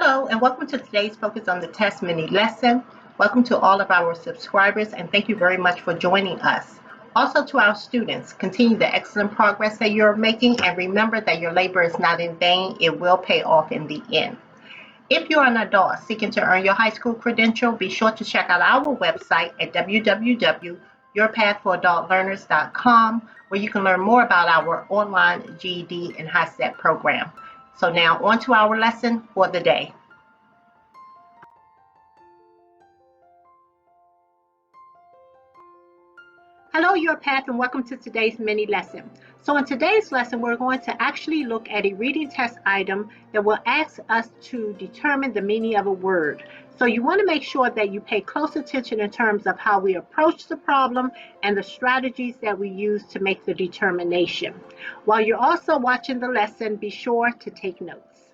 Hello, and welcome to today's Focus on the Test mini lesson. Welcome to all of our subscribers, and thank you very much for joining us. Also to our students, continue the excellent progress that you're making, and remember that your labor is not in vain. It will pay off in the end. If you are an adult seeking to earn your high school credential, be sure to check out our website at www.yourpathforadultlearners.com, where you can learn more about our online GED and Hiset program. So now on to our lesson for the day. Hello, Your Path, and welcome to today's mini lesson. So in today's lesson, we're going to actually look at a reading test item that will ask us to determine the meaning of a word. So you want to make sure that you pay close attention in terms of how we approach the problem and the strategies that we use to make the determination. While you're also watching the lesson, be sure to take notes.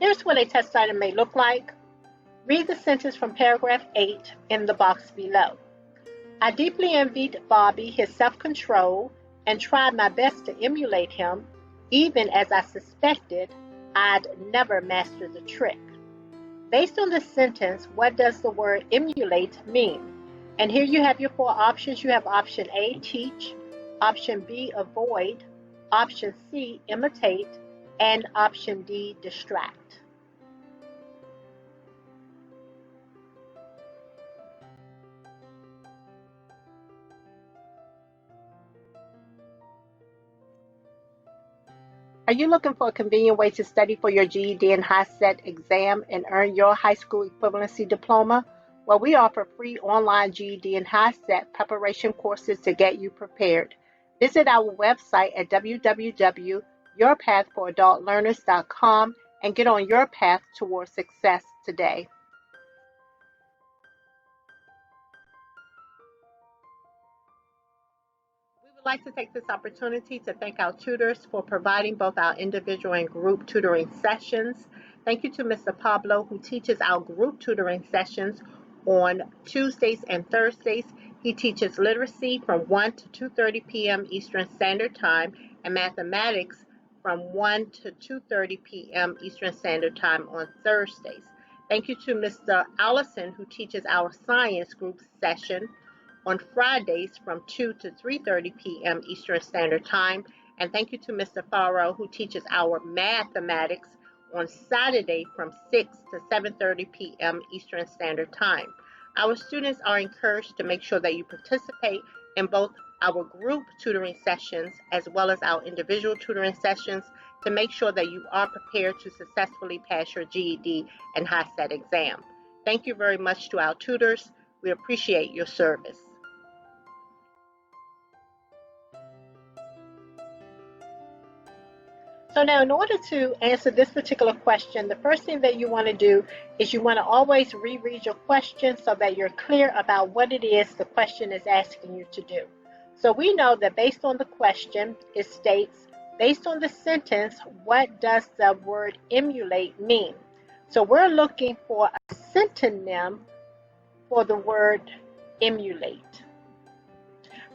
Here's what a test item may look like. Read the sentence from paragraph 8 in the box below. I deeply envied Bobby his self-control and tried my best to emulate him, even as I suspected I'd never master the trick. Based on this sentence, what does the word emulate mean? And here you have your four options. You have option A, teach, option B, avoid, option C, imitate, and option D, distract. Are you looking for a convenient way to study for your GED and Hiset exam and earn your high school equivalency diploma? Well, we offer free online GED and Hiset preparation courses to get you prepared. Visit our website at www.yourpathforadultlearners.com and get on your path towards success today. We would like to take this opportunity to thank our tutors for providing both our individual and group tutoring sessions. Thank you to Mr. Pablo, who teaches our group tutoring sessions on Tuesdays and Thursdays. He teaches literacy from 1 to 2:30 p.m. Eastern Standard Time and mathematics from 1 to 2:30 p.m. Eastern Standard Time on Thursdays. Thank you to Mr. Allison, who teaches our science group session on Fridays from 2 to 3:30 p.m. Eastern Standard Time. And thank you to Mr. Farrow, who teaches our mathematics on Saturday from 6 to 7:30 p.m. Eastern Standard Time. Our students are encouraged to make sure that you participate in both our group tutoring sessions as well as our individual tutoring sessions to make sure that you are prepared to successfully pass your GED and Hiset exam. Thank you very much to our tutors. We appreciate your service. So now, in order to answer this particular question, the first thing that you want to do is you want to always reread your question so that you're clear about what it is the question is asking you to do. So we know that based on the question, it states, based on the sentence, what does the word emulate mean? So we're looking for a synonym for the word emulate.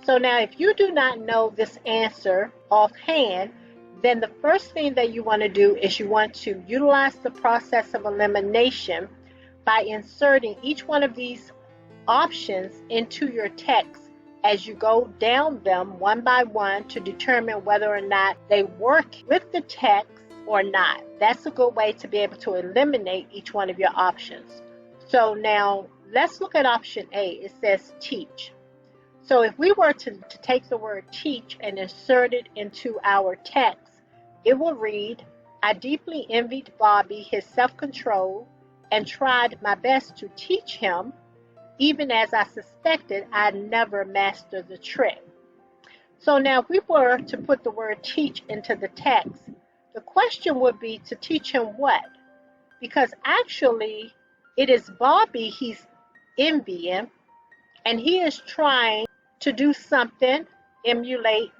So now, if you do not know this answer offhand, then the first thing that you want to do is you want to utilize the process of elimination by inserting each one of these options into your text as you go down them one by one to determine whether or not they work with the text or not. That's a good way to be able to eliminate each one of your options. So now let's look at option A. It says teach. So if we were to take the word teach and insert it into our text, it will read, I deeply envied Bobby his self-control and tried my best to teach him, even as I suspected I'd never master the trick. So now if we were to put the word teach into the text, the question would be to teach him what? Because actually it is Bobby he's envying, and he is trying to do something, emulate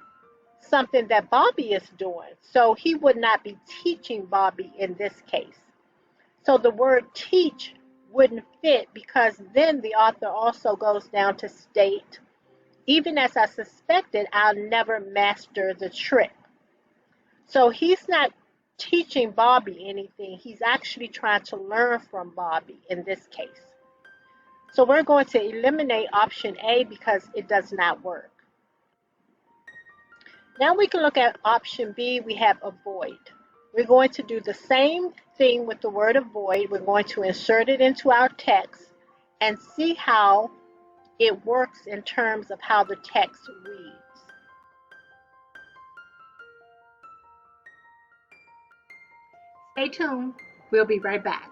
something that Bobby is doing. So he would not be teaching Bobby in this case. So the word teach wouldn't fit because then the author also goes down to state Even as I suspected, I'll never master the trick. So he's not teaching Bobby anything. He's actually trying to learn from Bobby in this case. So we're going to eliminate option A because it does not work. Now we can look at option B. We have avoid. We're going to do the same thing with the word avoid. We're going to insert it into our text and see how it works in terms of how the text reads. Stay tuned. We'll be right back.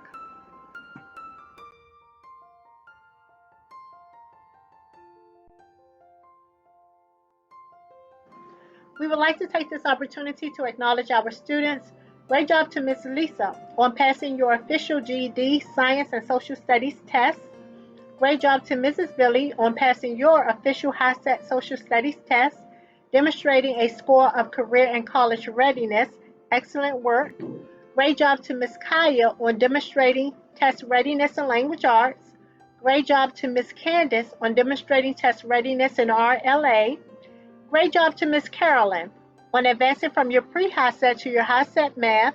We would like to take this opportunity to acknowledge our students. Great job to Ms. Lisa on passing your official GED Science and Social Studies test. Great job to Mrs. Billy on passing your official Hiset Social Studies test, demonstrating a score of career and college readiness. Excellent work. Great job to Ms. Kaya on demonstrating test readiness in language arts. Great job to Ms. Candace on demonstrating test readiness in RLA. Great job to Ms. Carolyn on advancing from your pre-Hiset to your Hiset math.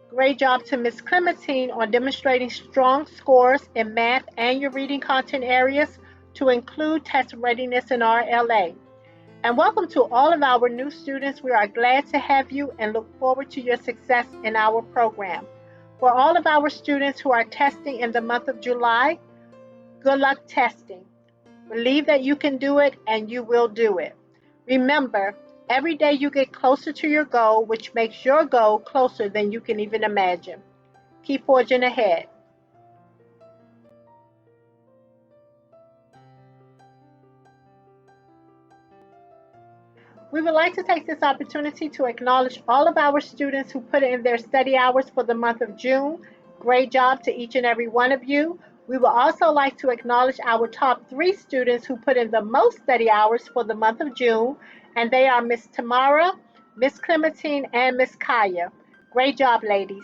Great job to Ms. Clementine on demonstrating strong scores in math and your reading content areas to include test readiness in RLA. And welcome to all of our new students. We are glad to have you and look forward to your success in our program. For all of our students who are testing in the month of July, good luck testing. Believe that you can do it and you will do it. Remember, every day you get closer to your goal, which makes your goal closer than you can even imagine. Keep forging ahead. We would like to take this opportunity to acknowledge all of our students who put in their study hours for the month of June. Great job to each and every one of you. We would also like to acknowledge our top 3 students who put in the most study hours for the month of June, and they are Miss Tamara, Miss Clementine, and Miss Kaya. Great job, ladies.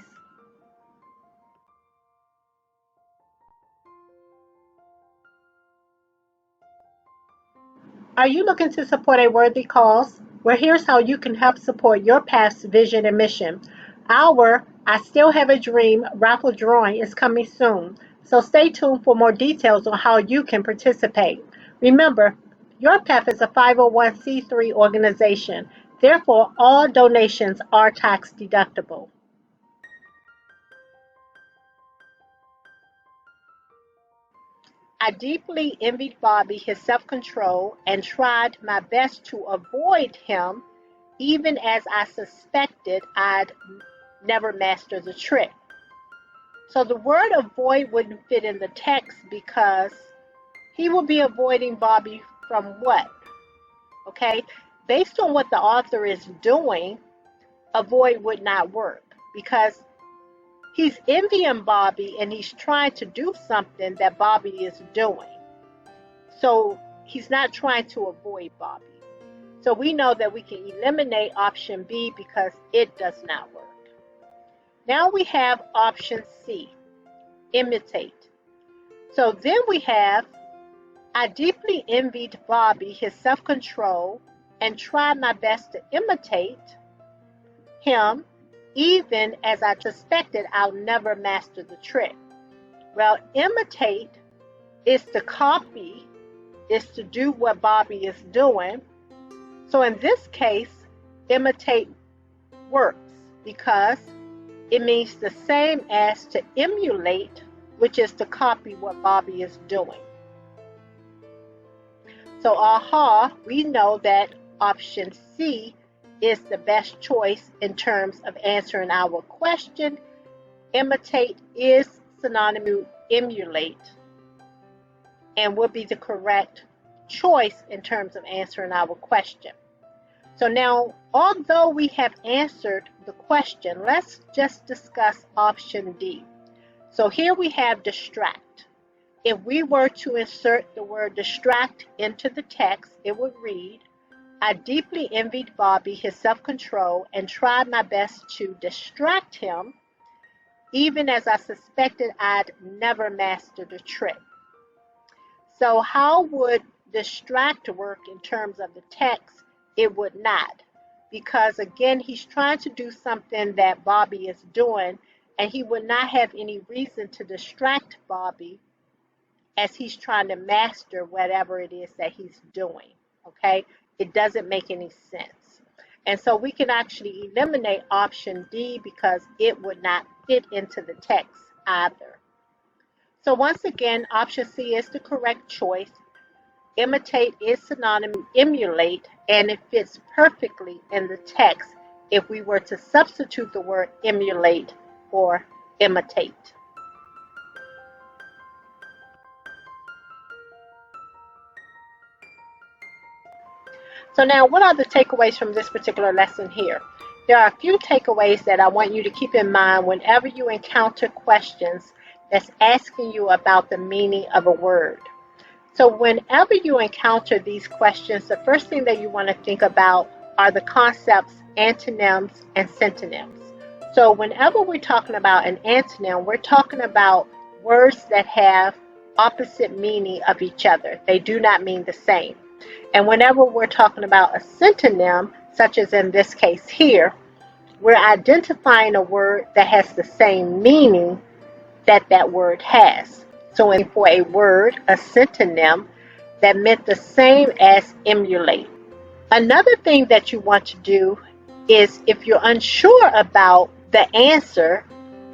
Are you looking to support a worthy cause? Well, here's how you can help support your path's vision and mission. Our I Still Have a Dream raffle drawing is coming soon, so stay tuned for more details on how you can participate. Remember, your path is a 501c3 organization, therefore, all donations are tax deductible. I deeply envied Bobby his self control and tried my best to avoid him, even as I suspected I'd never master the trick. So the word avoid wouldn't fit in the text because he will be avoiding Bobby from what? Okay? Based on what the author is doing, avoid would not work because he's envying Bobby and he's trying to do something that Bobby is doing. So he's not trying to avoid Bobby. So we know that we can eliminate option B because it does not work. Now we have option C, imitate. So then we have, I deeply envied Bobby his self-control and tried my best to imitate him, even as I suspected I'll never master the trick. Well, imitate is to copy, is to do what Bobby is doing. So in this case, imitate works because it means the same as to emulate, which is to copy what Bobby is doing. So aha, we know that option C is the best choice in terms of answering our question. Imitate is synonymous with emulate and will be the correct choice in terms of answering our question. So now, although we have answered the question, let's just discuss option D. So here we have distract. If we were to insert the word distract into the text, it would read, I deeply envied Bobby his self-control and tried my best to distract him, even as I suspected I'd never master the trick. So how would distract work in terms of the text, it would not. Because again, he's trying to do something that Bobby is doing, and he would not have any reason to distract Bobby as he's trying to master whatever it is that he's doing. Okay? It doesn't make any sense. And so we can actually eliminate option D because it would not fit into the text either. So once again, option C is the correct choice. Imitate is synonymous with emulate, and it fits perfectly in the text if we were to substitute the word emulate for imitate. So now, what are the takeaways from this particular lesson here? There are a few takeaways that I want you to keep in mind whenever you encounter questions that's asking you about the meaning of a word. So whenever you encounter these questions, the first thing that you want to think about are the concepts antonyms and synonyms. So whenever we're talking about an antonym, we're talking about words that have opposite meaning of each other. They do not mean the same. And whenever we're talking about a synonym, such as in this case here, we're identifying a word that has the same meaning that that word has. So for a word, a synonym, that meant the same as emulate. Another thing that you want to do is, if you're unsure about the answer,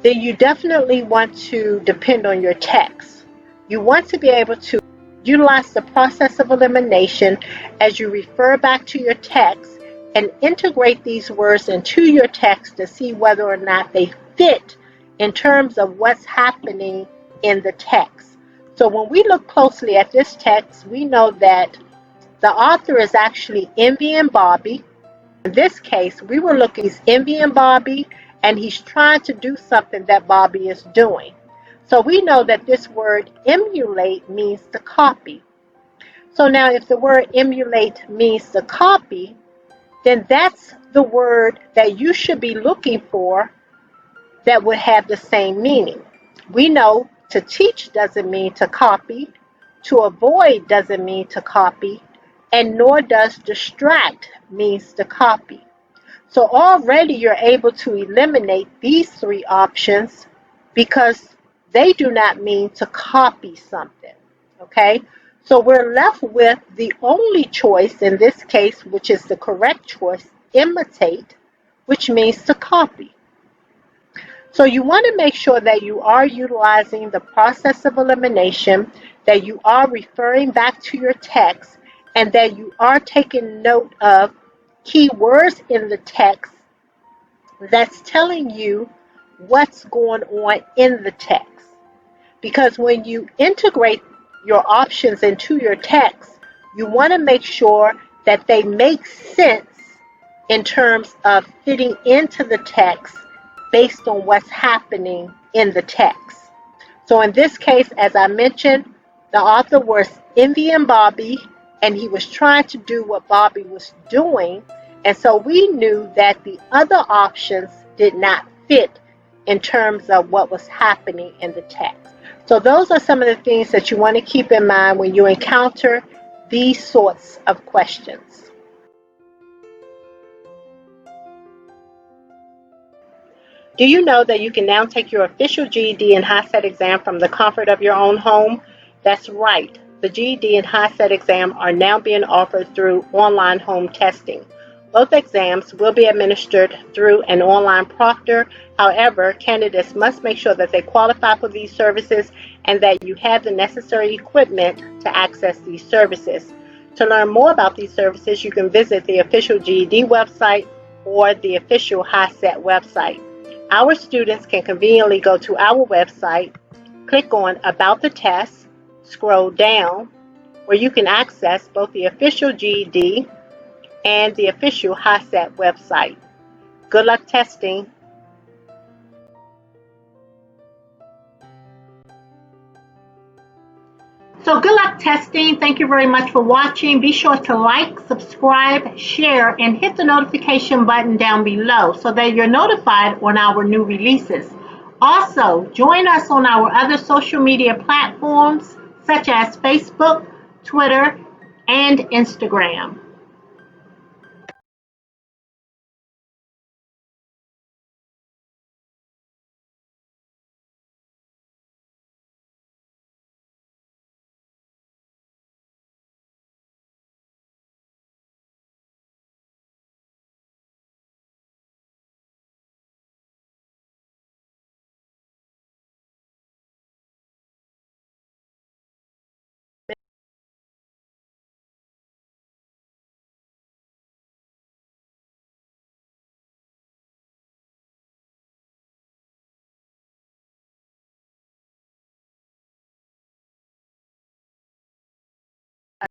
then you definitely want to depend on your text. You want to be able to utilize the process of elimination as you refer back to your text and integrate these words into your text to see whether or not they fit in terms of what's happening in the text. So when we look closely at this text, we know that the author is actually envying Bobby. In this case, we were looking, he's envying Bobby, and he's trying to do something that Bobby is doing. So we know that this word emulate means to copy. So now if the word emulate means to copy, then that's the word that you should be looking for that would have the same meaning. We know to teach doesn't mean to copy, to avoid doesn't mean to copy, and nor does distract means to copy. So already you're able to eliminate these three options because they do not mean to copy something. Okay? So we're left with the only choice in this case, which is the correct choice, imitate, which means to copy. So you want to make sure that you are utilizing the process of elimination, that you are referring back to your text, and that you are taking note of key words in the text that's telling you what's going on in the text. Because when you integrate your options into your text, you want to make sure that they make sense in terms of fitting into the text based on what's happening in the text. So in this case, as I mentioned, the author was envying Bobby, and he was trying to do what Bobby was doing. And so we knew that the other options did not fit in terms of what was happening in the text. So those are some of the things that you want to keep in mind when you encounter these sorts of questions. Do you know that you can now take your official GED and Hiset exam from the comfort of your own home? That's right. The GED and Hiset exam are now being offered through online home testing. Both exams will be administered through an online proctor. However, candidates must make sure that they qualify for these services and that you have the necessary equipment to access these services. To learn more about these services, you can visit the official GED website or the official Hiset website. Our students can conveniently go to our website, click on About the Test, scroll down, where you can access both the official GED and the official Hiset website. Good luck testing. So good luck testing. Thank you very much for watching. Be sure to like, subscribe, share, and hit the notification button down below so that you're notified on our new releases. Also, join us on our other social media platforms such as Facebook, Twitter, and Instagram.